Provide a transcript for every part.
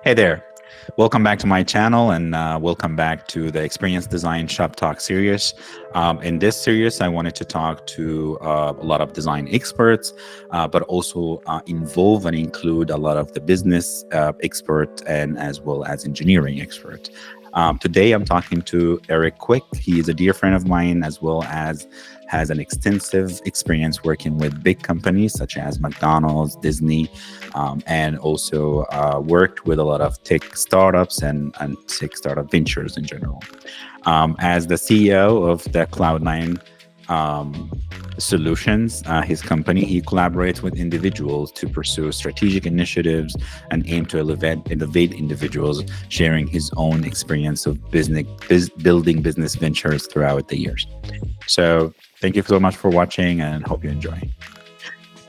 Hey there. Welcome back to my channel and welcome back to the Experience Design ShopTalk series. In this series, I wanted to talk to a lot of design experts, but also involve and include a lot of the business expert and as well as engineering expert. Today, I'm talking to Eric Quick. He is a dear friend of mine as well as has an extensive experience working with big companies such as McDonald's, Disney, and also worked with a lot of tech startups and tech startup ventures in general. As the CEO of the Cloud9 Solutions, his company, he collaborates with individuals to pursue strategic initiatives and aim to elevate individuals, sharing his own experience of building business ventures throughout the years. So thank you so much for watching and hope you enjoy.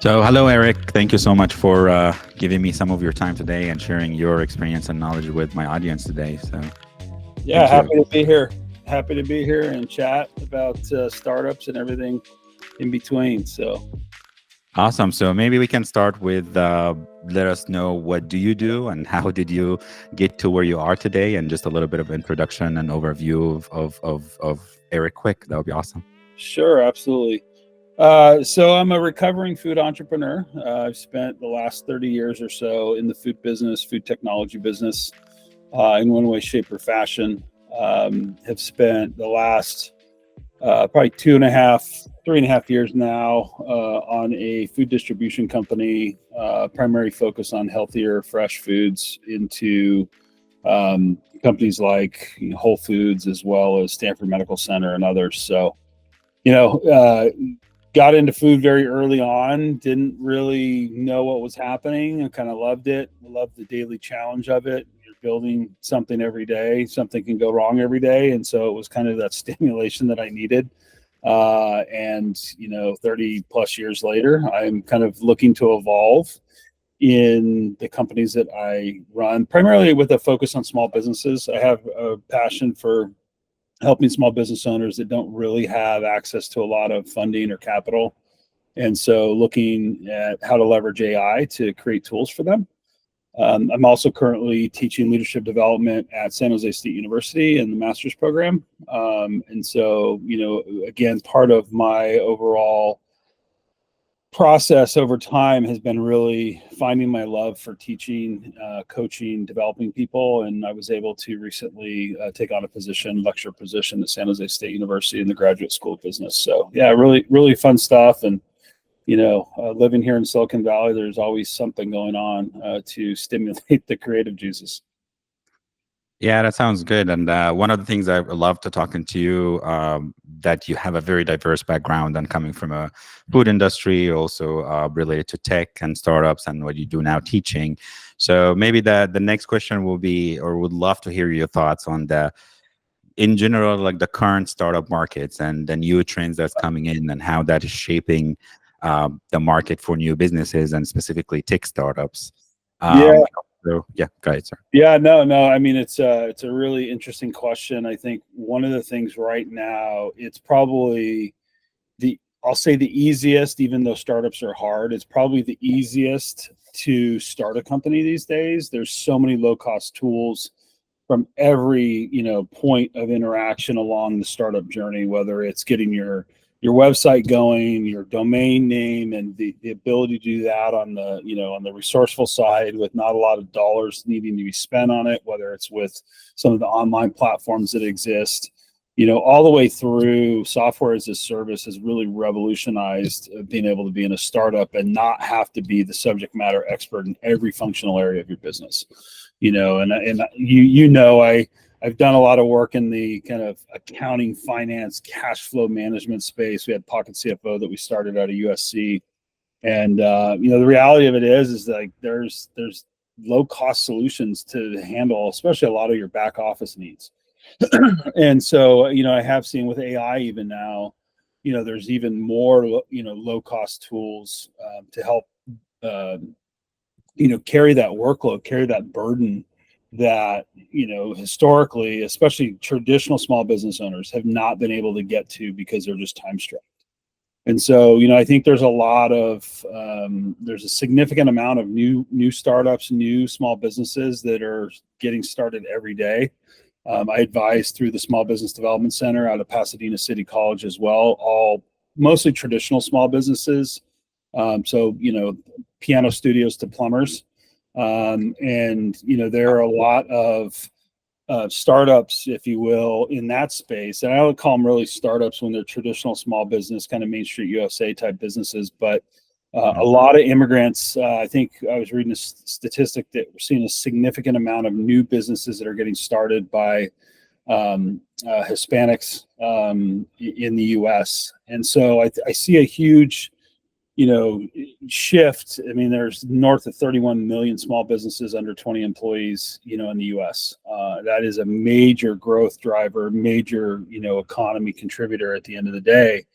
So hello, Eric. Thank you so much for giving me some of your time today and sharing your experience and knowledge with my audience today. So yeah, happy to be here. Happy to be here and chat about startups and everything in between. So awesome. So maybe we can start with let us know what do you do and how did you get to where you are today, and just a little bit of introduction and overview of Eric Quick. That would be awesome. Sure, absolutely. So I'm a recovering food entrepreneur. I've spent the last 30 years or so in the food business, food technology business, in one way, shape, or fashion. Have spent the last probably 3.5 years now on a food distribution company, primary focus on healthier, fresh foods into companies like Whole Foods as well as Stanford Medical Center and others. So, got into food very early on, didn't really know what was happening and kind of loved it. Loved the daily challenge of it. You're building something every day. Something can go wrong every day. And so it was kind of that stimulation that I needed. And 30 plus years later, I'm kind of looking to evolve in the companies that I run, primarily with a focus on small businesses. I have a passion for helping small business owners that don't really have access to a lot of funding or capital. And so looking at how to leverage AI to create tools for them. I'm also currently teaching leadership development at San Jose State University in the master's program. And so, again, part of my overall process over time has been really finding my love for teaching, coaching, developing people. And I was able to recently take on a lecture position at San Jose State University in the Graduate School of Business. So yeah, really, really fun stuff. And, living here in Silicon Valley, there's always something going on to stimulate the creative juices. Yeah, that sounds good. And one of the things I love to talking to you, that you have a very diverse background and coming from a food industry, also related to tech and startups and what you do now teaching. So maybe the next question will be, or would love to hear your thoughts on in general, like the current startup markets and the new trends that's coming in and how that is shaping the market for new businesses and specifically tech startups. So, yeah, go ahead, sir. Yeah, no. I mean, it's a really interesting question. I think one of the things right now, it's probably I'll say the easiest, even though startups are hard, it's probably the easiest to start a company these days. There's so many low-cost tools from every, point of interaction along the startup journey, whether it's getting your website going, your domain name, and the ability to do that on the resourceful side with not a lot of dollars needing to be spent on it, whether it's with some of the online platforms that exist, all the way through software as a service has really revolutionized being able to be in a startup and not have to be the subject matter expert in every functional area of your business. I've done a lot of work in the kind of accounting, finance, cash flow management space. We had Pocket CFO that we started out of USC. And, the reality of it is like there's low cost solutions to handle, especially a lot of your back office needs. And so, I have seen with AI even now, there's even more, low cost tools to help, carry that workload, carry that burden that, historically, especially traditional small business owners have not been able to get to because they're just time strapped. And so, I think there's a significant amount of new startups, new small businesses that are getting started every day. I advise through the Small Business Development Center out of Pasadena City College as well, all mostly traditional small businesses. So, piano studios to plumbers. And, there are a lot of startups, if you will, in that space. And I would call them really startups when they're traditional small business, kind of Main Street USA type businesses. But a lot of immigrants, I think I was reading a statistic that we're seeing a significant amount of new businesses that are getting started by Hispanics in the US. And so I see a huge, shift. I mean, there's north of 31 million small businesses under 20 employees, in the US. That is a major growth driver, major, economy contributor at the end of the day.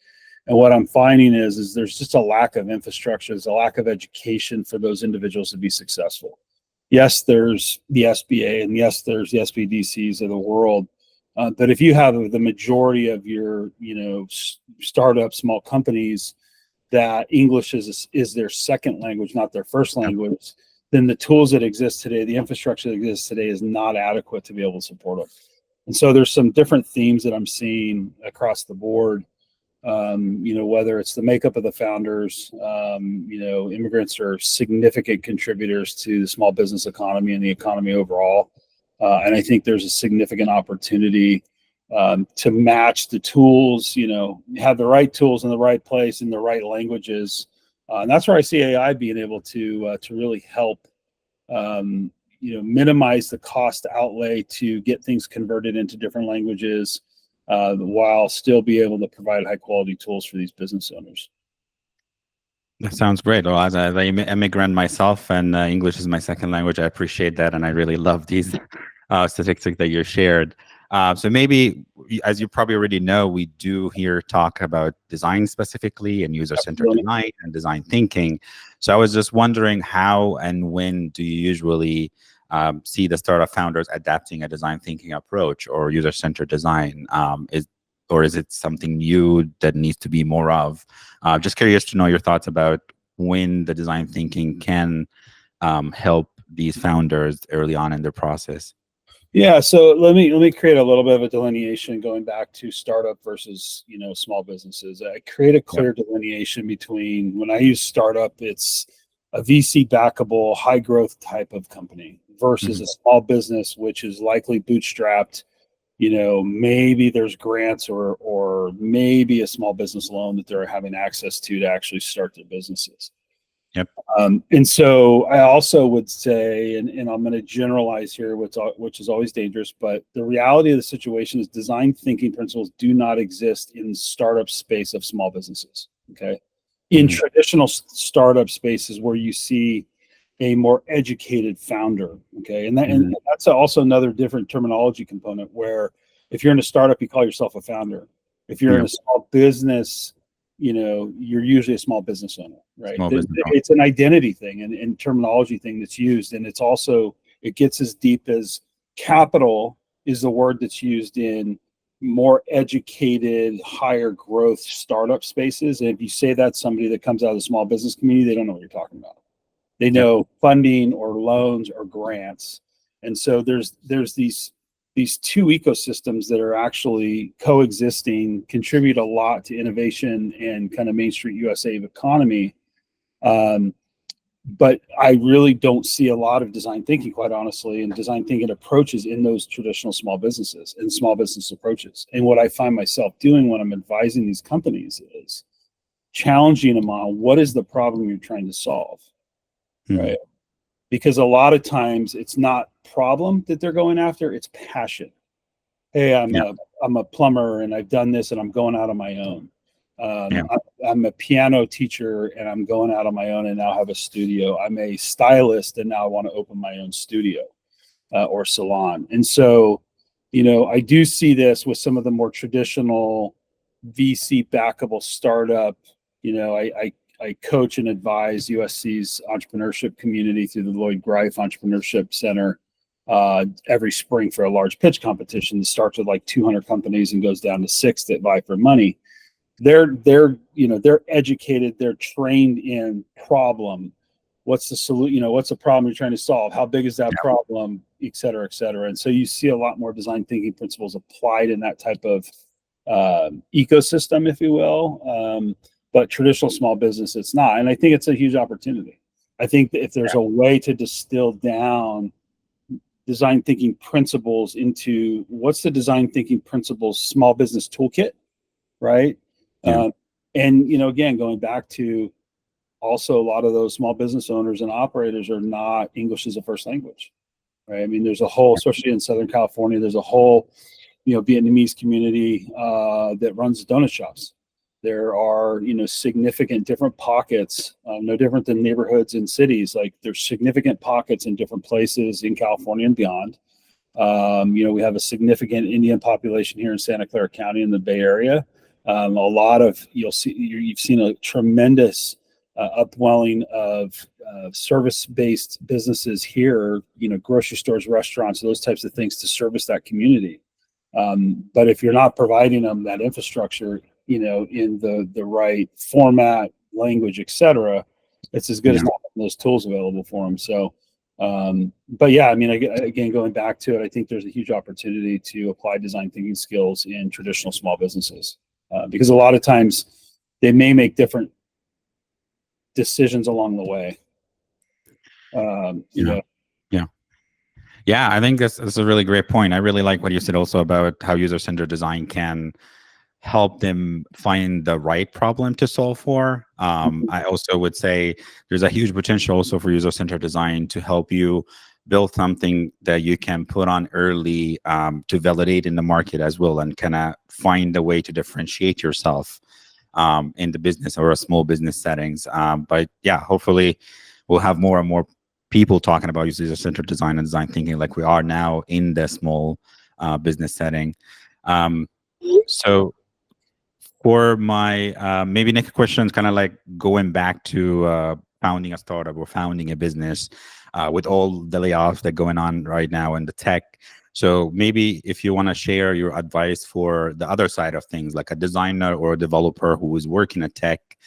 And what I'm finding is there's just a lack of infrastructure, there's a lack of education for those individuals to be successful. Yes, there's the SBA, and yes, there's the SBDCs of the world. But if you have the majority of your, startup small companies that English is their second language, not their first language, then the tools that exist today, the infrastructure that exists today is not adequate to be able to support them. And so there's some different themes that I'm seeing across the board. Whether it's the makeup of the founders, immigrants are significant contributors to the small business economy and the economy overall. And I think there's a significant opportunity to match the tools, have the right tools in the right place in the right languages. And that's where I see AI being able to really help, minimize the cost outlay to get things converted into different languages, while still be able to provide high quality tools for these business owners. That sounds great. Well, as an immigrant myself, and English is my second language, I appreciate that, and I really love these statistics that you shared. So maybe, as you probably already know, we do here talk about design specifically and user-centered design and design thinking. So I was just wondering, how and when do you usually see the startup founders adapting a design thinking approach or user-centered design? Is it something new that needs to be more of? Just curious to know your thoughts about when the design thinking can help these founders early on in their process. Yeah, so let me create a little bit of a delineation going back to startup versus small businesses. I create a clear delineation between, when I use startup, it's a VC backable, high growth type of company versus a small business, which is likely bootstrapped. Maybe there's grants or maybe a small business loan that they're having access to actually start their businesses. Yep. And so I also would say, and I'm going to generalize here, which is always dangerous, but the reality of the situation is design thinking principles do not exist in startup space of small businesses. Okay. In traditional startup spaces where you see a more educated founder. Okay. And that's also another different terminology component, where if you're in a startup, you call yourself a founder. If you're in a small business, you're usually a small business owner, right? It's an identity thing and terminology thing that's used. And it gets as deep as capital is the word that's used in more educated, higher growth startup spaces. And if you say that's somebody that comes out of the small business community, they don't know what you're talking about. They know funding or loans or grants. And so there's these two ecosystems that are actually coexisting, contribute a lot to innovation and kind of Main Street USA economy. But I really don't see a lot of design thinking, quite honestly, and design thinking approaches in those traditional small businesses and small business approaches. And what I find myself doing when I'm advising these companies is challenging them on, what is the problem you're trying to solve, right? Because a lot of times it's not problem that they're going after, it's passion. Hey, I'm a plumber and I've done this and I'm going out on my own. I'm a piano teacher and I'm going out on my own and now have a studio. I'm a stylist and now I want to open my own studio or salon. And so, I do see this with some of the more traditional VC backable startup. I coach and advise USC's entrepreneurship community through the Lloyd Greif Entrepreneurship Center every spring for a large pitch competition that starts with like 200 companies and goes down to 6 that vie for money. they're educated, they're trained in problem. What's the solution? What's the problem you're trying to solve? How big is that problem, et cetera, et cetera. And so you see a lot more design thinking principles applied in that type of ecosystem, if you will. But traditional small business, it's not. And I think it's a huge opportunity. I think that if there's a way to distill down design thinking principles into what's the design thinking principles small business toolkit, right? And again, going back to also a lot of those small business owners and operators are not English as a first language, right? I mean, there's a whole, especially in Southern California, there's a whole Vietnamese community that runs donut shops. There are significant different pockets, no different than neighborhoods in cities. Like there's significant pockets in different places in California and beyond. We have a significant Indian population here in Santa Clara County in the Bay Area. A lot of you've seen a tremendous upwelling of service-based businesses here. Grocery stores, restaurants, those types of things to service that community. But if you're not providing them that infrastructure, in the right format, language, etc., it's as good as not having those tools available for them. So, but yeah, I mean, again, going back to it, I think there's a huge opportunity to apply design thinking skills in traditional small businesses because a lot of times they may make different decisions along the way. Yeah, I think that's a really great point. I really like what you said also about how user-centered design can help them find the right problem to solve for. I also would say there's a huge potential also for user-centered design to help you build something that you can put on early to validate in the market as well, and kind of find a way to differentiate yourself in the business or a small business settings. But yeah, hopefully we'll have more and more people talking about user-centered design and design thinking like we are now in the small business setting. So for my maybe next question is kind of like going back to founding a startup or founding a business with all the layoffs that are going on right now in the tech. So maybe if you want to share your advice for the other side of things, like a designer or a developer who is working at tech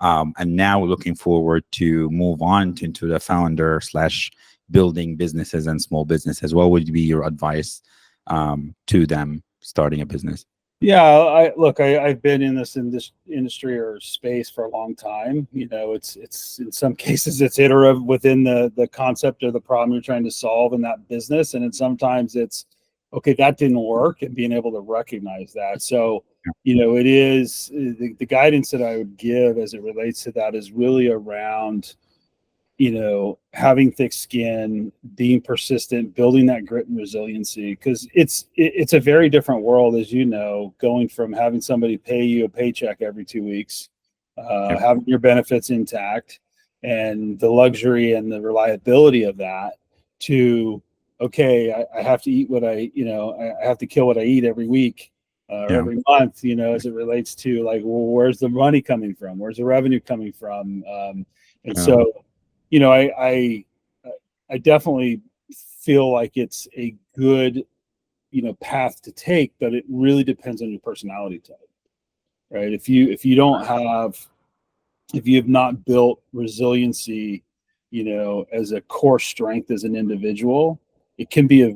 and now looking forward to move on into the founder / building businesses and small businesses, what would be your advice to them starting a business? Yeah, I've been in this industry or space for a long time. It's in some cases it's iterative within the concept or the problem you're trying to solve in that business, and then sometimes it's okay, that didn't work, and being able to recognize that. So, it is the guidance that I would give as it relates to that is really around having thick skin, being persistent, building that grit and resiliency, because it's a very different world, as going from having somebody pay you a paycheck every 2 weeks, having your benefits intact and the luxury and the reliability of that, to okay, I have to eat what I have to kill what I eat every week or every month, as it relates to like, well, where's the money coming from? Where's the revenue coming from? So I definitely feel like it's a good, path to take, but it really depends on your personality type, right? If you have not built resiliency, as a core strength as an individual, it can be a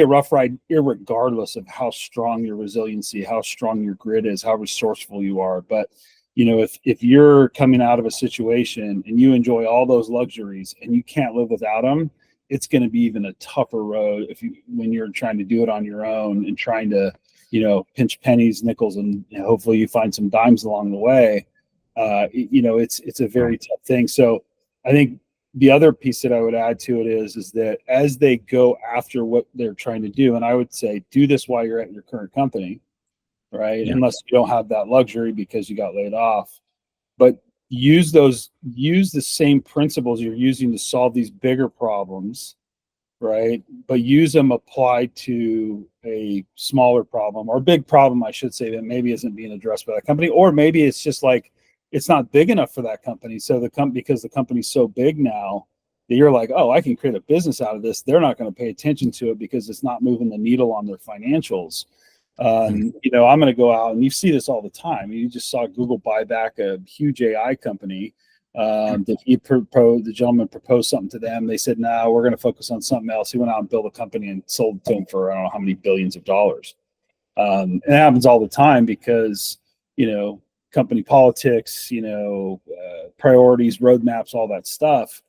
rough ride, irregardless of how strong your resiliency, how strong your grit is, how resourceful you are. But if you're coming out of a situation and you enjoy all those luxuries and you can't live without them, it's going to be even a tougher road when you're trying to do it on your own and trying to, pinch pennies, nickels, and hopefully you find some dimes along the way. It's a very tough thing. So I think the other piece that I would add to it is that as they go after what they're trying to do, and I would say do this while you're at your current company, right? Yeah. Unless you don't have that luxury because you got laid off, but use the same principles you're using to solve these bigger problems, right? But use them applied to a smaller problem or big problem, I should say, that maybe isn't being addressed by that company, or maybe it's just like it's not big enough for that company. So because the company's so big now that you're like, oh, I can create a business out of this. They're not going to pay attention to it because it's not moving the needle on their financials. I'm going to go out, and you see this all the time. You just saw Google buy back a huge AI company. The gentleman proposed something to them. They said, no, we're going to focus on something else. He went out and built a company and sold it to him for I don't know how many billions of dollars. And it happens all the time because, company politics, priorities, roadmaps, all that stuff.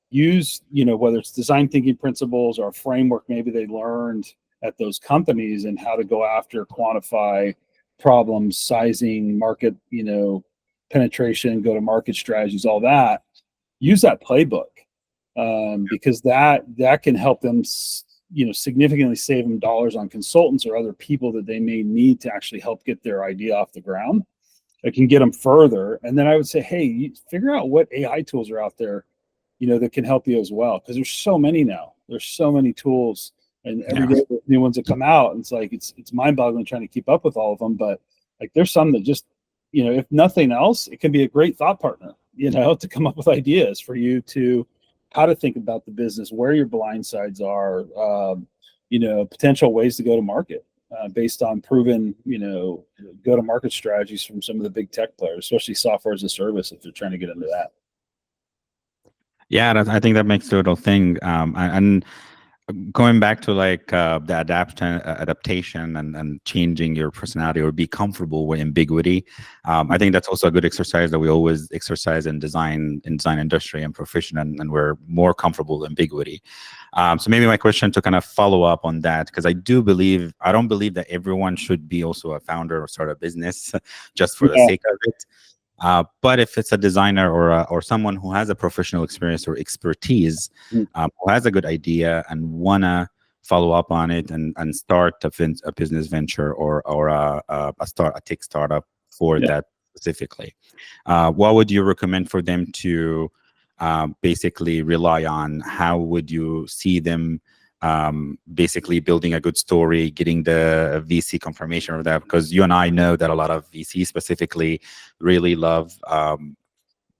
Use, whether it's design thinking principles or a framework maybe they learned at those companies and how to go after, quantify problems, sizing, market, penetration, go to market strategies, all that. Use that playbook because that can help them, significantly save them dollars on consultants or other people that they may need to actually help get their idea off the ground. It can get them further. And then I would say, hey, figure out what AI tools are out there, that can help you as well. Because there's so many now. There's so many tools, and every day there's new ones that come out. And it's like it's mind-boggling trying to keep up with all of them. But like there's some that just, if nothing else, it can be a great thought partner, to come up with ideas for you to how to think about the business, where your blind sides are, potential ways to go to market based on proven, go to market strategies from some of the big tech players, especially software as a service if they're trying to get into that. Yeah, I think that makes total thing. And going back to like the adaptation and changing your personality or be comfortable with ambiguity, I think that's also a good exercise that we always exercise in design industry and profession, and we're more comfortable with ambiguity. So maybe my question to kind of follow up on that, because I don't believe that everyone should be also a founder or start a business just for the sake of it. But if it's a designer or someone who has a professional experience or expertise, who has a good idea and wanna follow up on it and start a business venture or a tech startup for that specifically, what would you recommend for them to basically rely on? How would you see them basically building a good story, getting the VC confirmation of that? Because you and I know that a lot of VCs specifically really love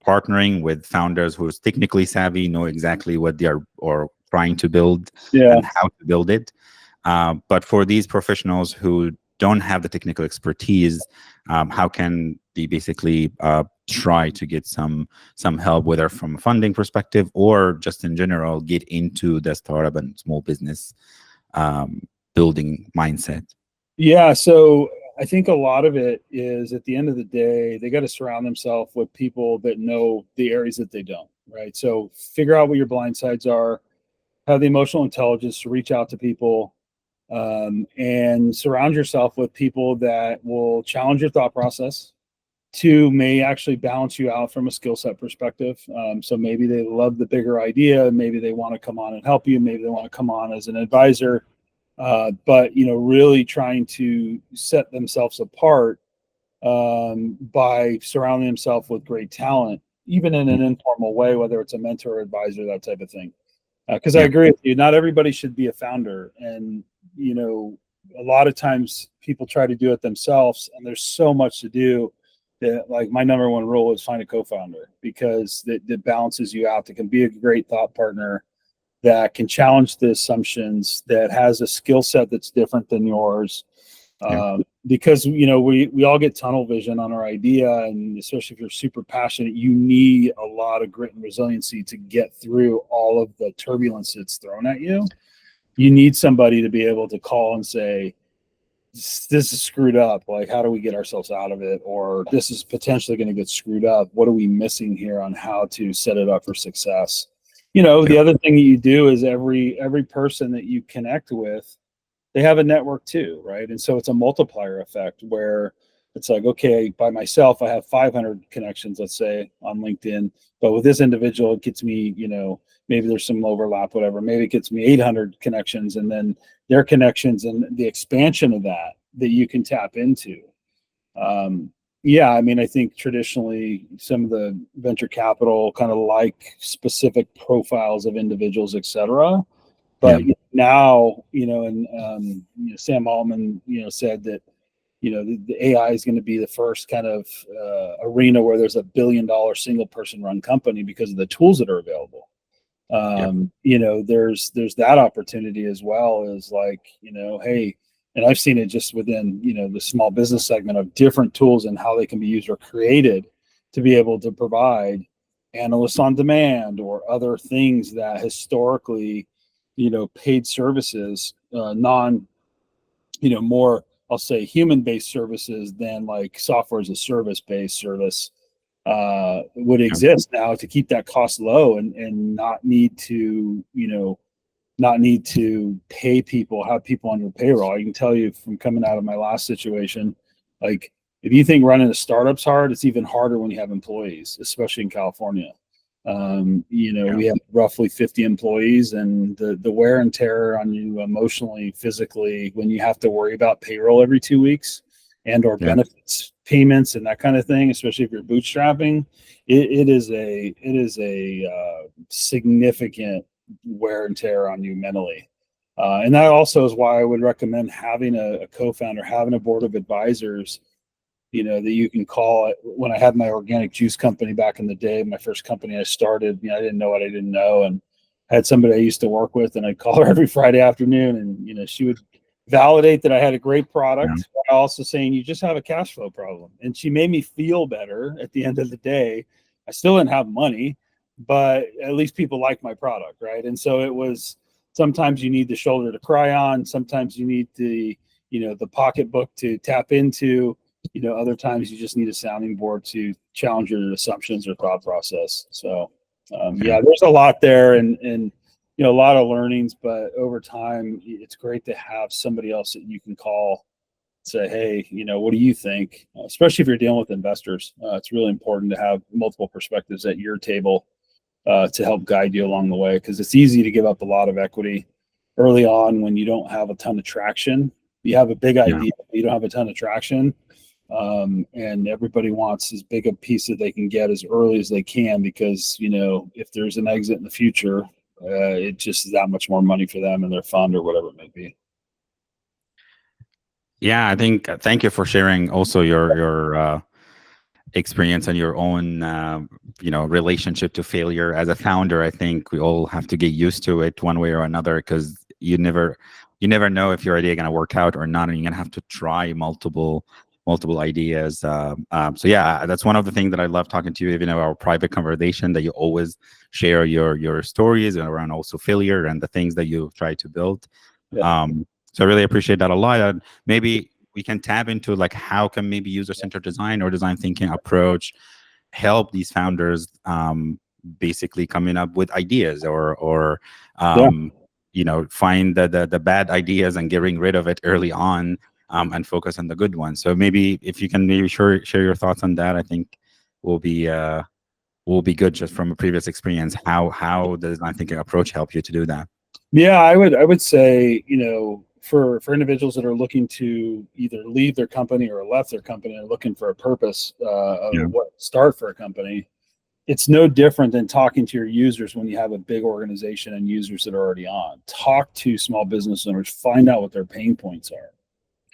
partnering with founders who's technically savvy, know exactly what they are or trying to build and how to build it. But for these professionals who don't have the technical expertise, how can they basically try to get some help, whether from a funding perspective or just in general, get into the startup and small business building mindset? Yeah, so I think a lot of it is at the end of the day, they got to surround themselves with people that know the areas that they don't, right? So figure out what your blind sides are, have the emotional intelligence to reach out to people, and surround yourself with people that will challenge your thought process. Two, may actually balance you out from a skill set perspective. So maybe they love the bigger idea. Maybe they want to come on and help you. Maybe they want to come on as an advisor. But, really trying to set themselves apart by surrounding themselves with great talent, even in an informal way, whether it's a mentor or advisor, that type of thing. Because I agree with you, not everybody should be a founder. And, a lot of times people try to do it themselves, and there's so much to do that, like, my number one rule is find a co-founder, because that balances you out, that can be a great thought partner, that can challenge the assumptions, that has a skill set that's different than yours. Because, we all get tunnel vision on our idea, and especially if you're super passionate, you need a lot of grit and resiliency to get through all of the turbulence that's thrown at you. You need somebody to be able to call and say, this is screwed up. Like, how do we get ourselves out of it? Or this is potentially going to get screwed up. What are we missing here on how to set it up for success? The other thing that you do is every person that you connect with, they have a network too, right? And so it's a multiplier effect where it's like, okay, by myself, I have 500 connections, let's say, on LinkedIn. But with this individual, it gets me, maybe there's some overlap, whatever. Maybe it gets me 800 connections, and then their connections and the expansion of that you can tap into. I think traditionally some of the venture capital kind of like specific profiles of individuals, et cetera. But now, and Sam Altman, said that, the AI is going to be the first kind of arena where there's $1 billion single person run company because of the tools that are available. There's that opportunity as well as, like, hey, And I've seen it just within, the small business segment of different tools and how they can be used or created to be able to provide analysts on demand or other things that historically, paid services, more, I'll say, human-based services than like software as a service-based service would exist now to keep that cost low and not need to, pay people, have people on your payroll. I can tell you from coming out of my last situation, like if you think running a startup's hard, it's even harder when you have employees, especially in California. We have roughly 50 employees, and the wear and tear on you emotionally, physically, when you have to worry about payroll every 2 weeks and or benefits payments and that kind of thing, especially if you're bootstrapping, it is a significant wear and tear on you mentally. And that also is why I would recommend having a co-founder, having a board of advisors, that you can call it. When I had my organic juice company back in the day, my first company I started, I didn't know what I didn't know. And I had somebody I used to work with, and I'd call her every Friday afternoon, and, she would validate that I had a great product, while also saying, you just have a cash flow problem. And she made me feel better at the end of the day. I still didn't have money, but at least people like my product, right? And so it was, sometimes you need the shoulder to cry on, sometimes you need the pocketbook to tap into, other times you just need a sounding board to challenge your assumptions or thought process. So there's a lot there, and a lot of learnings, but over time it's great to have somebody else that you can call, say, hey, what do you think? Especially if you're dealing with investors, it's really important to have multiple perspectives at your table to help guide you along the way, because it's easy to give up a lot of equity early on when you don't have a ton of traction. You have a big idea, but you don't have a ton of traction, and everybody wants as big a piece that they can get as early as they can, because if there's an exit in the future, it just is that much more money for them and their fund or whatever it may be. Yeah, I think thank you for sharing also your experience and your own relationship to failure as a founder. I think we all have to get used to it one way or another, because you never know if your idea going to work out or not, and you're going to have to try multiple ideas. So yeah, that's one of the things that I love talking to you, even in our private conversation, that you always share your stories around also failure and the things that you try to build. So I really appreciate that a lot. And maybe we can tap into like how can maybe user-centered design or design thinking approach help these founders basically coming up with ideas or find the bad ideas and getting rid of it early on, and focus on the good ones. So maybe if you can maybe share your thoughts on that, I think will be good, just from a previous experience, how the design thinking approach help you to do that. Yeah, I would say, for individuals that are looking to either leave their company or left their company and looking for a purpose start for a company, it's no different than talking to your users when you have a big organization and users that are already on. Talk to small business owners, find out what their pain points are.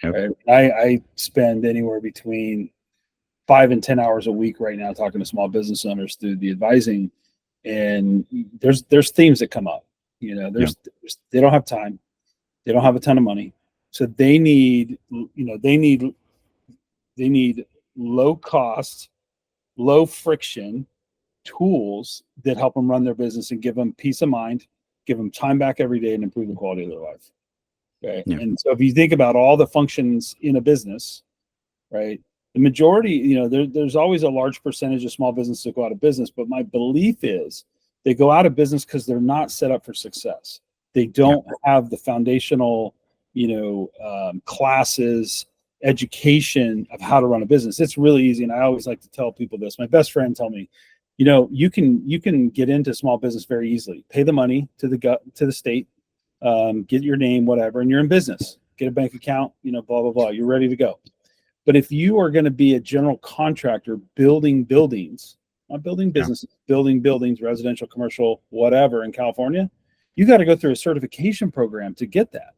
Right? I spend anywhere between 5 and 10 hours a week right now talking to small business owners through the advising, and there's themes that come up. They don't have time. They don't have a ton of money. So they need low cost, low friction tools that help them run their business and give them peace of mind, give them time back every day, and improve the quality of their life. Okay. Yeah. And so if you think about all the functions in a business, right, the majority, there's always a large percentage of small businesses that go out of business, but my belief is they go out of business because they're not set up for success. They don't have the foundational, classes, education of how to run a business. It's really easy. And I always like to tell people this. My best friend told me, you can get into small business very easily. Pay the money to the state, get your name, whatever, and you're in business. Get a bank account, blah, blah, blah. You're ready to go. But if you are going to be a general contractor building buildings, not building businesses, building buildings, residential, commercial, whatever, in California, you got to go through a certification program to get that,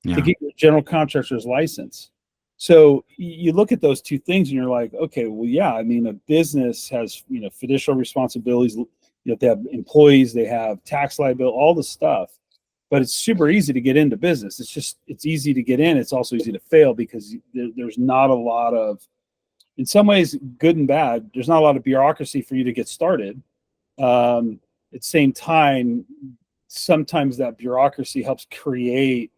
to get your general contractor's license. So you look at those two things and you're like, okay, well, yeah, I mean, a business has, fiduciary responsibilities. They have employees, they have tax liability, all the stuff. but it's super easy to get into business. It's easy to get in. It's also easy to fail because there's not a lot of, in some ways, good and bad. There's not a lot of bureaucracy for you to get started. At the same time, sometimes that bureaucracy helps create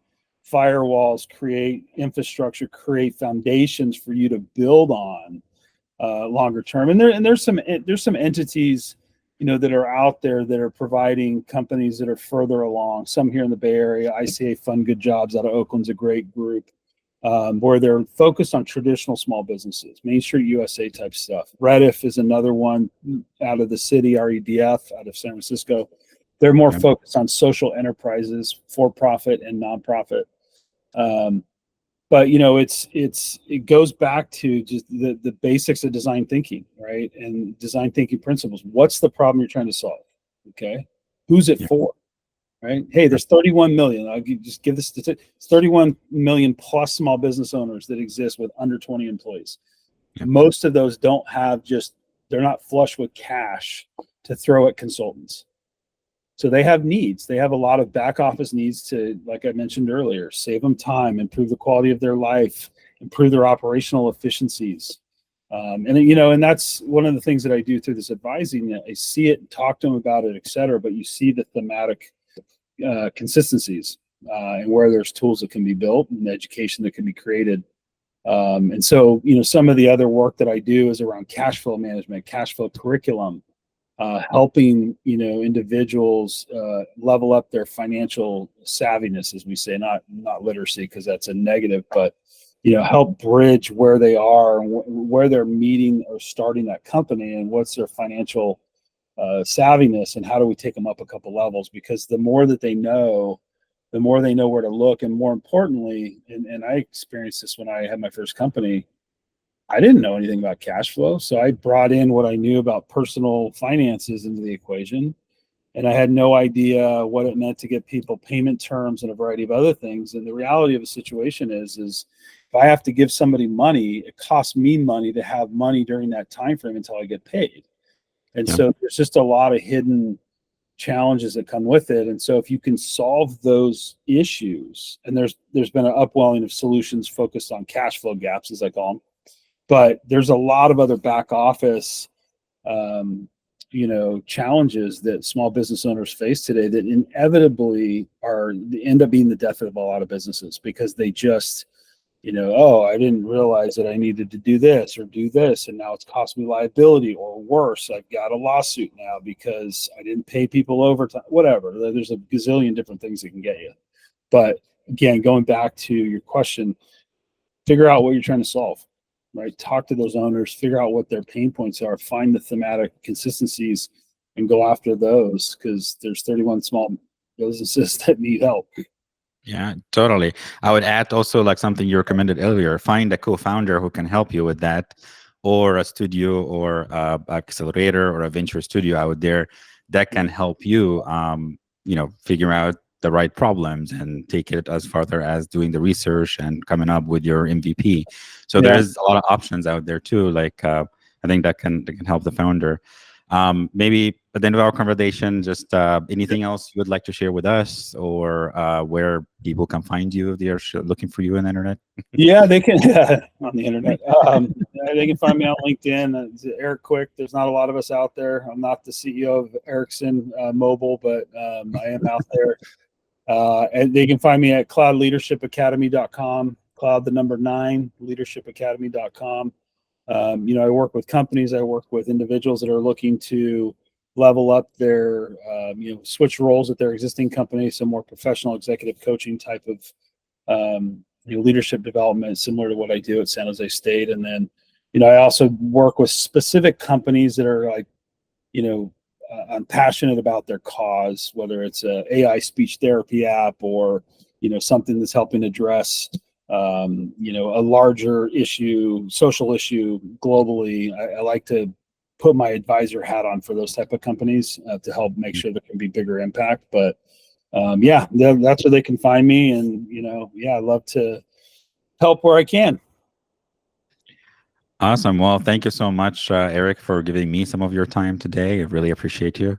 firewalls, create infrastructure, create foundations for you to build on longer term. And there's some entities, that are out there that are providing companies that are further along. Some here in the Bay Area, ICA Fund Good Jobs out of Oakland's a great group, where they're focused on traditional small businesses, Main Street USA type stuff. Redif is another one out of the city, REDF out of San Francisco. They're more focused on social enterprises, for-profit and nonprofit. But it goes back to just the basics of design thinking, right? And design thinking principles. What's the problem you're trying to solve? Okay, who's it for? Right? Hey, there's 31 million. I'll just give this statistic. It's 31 million plus small business owners that exist with under 20 employees. Most of those they're not flush with cash to throw at consultants. So they have needs. They have a lot of back office needs to, like I mentioned earlier, save them time, improve the quality of their life, improve their operational efficiencies. And that's one of the things that I do through this advising. I see it and talk to them about it, et cetera, but you see the thematic consistencies and where there's tools that can be built and education that can be created. And so, some of the other work that I do is around cash flow management, cash flow curriculum, helping individuals level up their financial savviness, as we say, not literacy, because that's a negative, but help bridge where they are and where they're meeting or starting that company, and what's their financial savviness, and how do we take them up a couple levels? Because the more that they know, the more they know where to look, and more importantly, and I experienced this when I had my first company. I didn't know anything about cash flow. So I brought in what I knew about personal finances into the equation. And I had no idea what it meant to get people payment terms and a variety of other things. And the reality of the situation is if I have to give somebody money, it costs me money to have money during that time frame until I get paid. And so there's just a lot of hidden challenges that come with it. And so if you can solve those issues, and there's been an upwelling of solutions focused on cash flow gaps, as I call them. But there's a lot of other back office, challenges that small business owners face today that inevitably end up being the death of a lot of businesses, because they just, I didn't realize that I needed to do this or do this, and now it's cost me liability, or worse, I've got a lawsuit now because I didn't pay people overtime, whatever. There's a gazillion different things that can get you. But again, going back to your question, figure out what you're trying to solve. Right? Talk to those owners, figure out what their pain points are, find the thematic consistencies, and go after those, because there's 31 small businesses that need help. Yeah, totally. I would add also, like something you recommended earlier, find a co-founder who can help you with that, or a studio or accelerator or a venture studio out there that can help you, figure out the right problems and take it as farther as doing the research and coming up with your MVP. So there's a lot of options out there too. Like I think that can help the founder. Maybe at the end of our conversation, just anything else you would like to share with us, or where people can find you if they are looking for you on the internet? Yeah, they can on the internet. They can find me on LinkedIn. It's Eric Quick. There's not a lot of us out there. I'm not the CEO of Ericsson Mobile, but I am out there. And they can find me at cloudleadershipacademy.com, cloud the number 9, leadershipacademy.com. I work with companies, I work with individuals that are looking to level up their, switch roles at their existing company, some more professional executive coaching type of, leadership development, similar to what I do at San Jose State. And then, I also work with specific companies that are like, I'm passionate about their cause, whether it's a AI speech therapy app or, something that's helping address, a larger issue, social issue globally. I like to put my advisor hat on for those type of companies to help make sure there can be bigger impact. But that's where they can find me. And, I love to help where I can. Awesome. Well, thank you so much, Eric, for giving me some of your time today. I really appreciate you.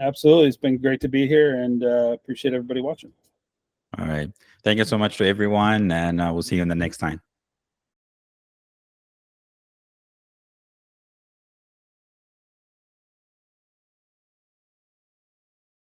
Absolutely. It's been great to be here, and appreciate everybody watching. All right. Thank you so much to everyone, and we'll see you in the next time.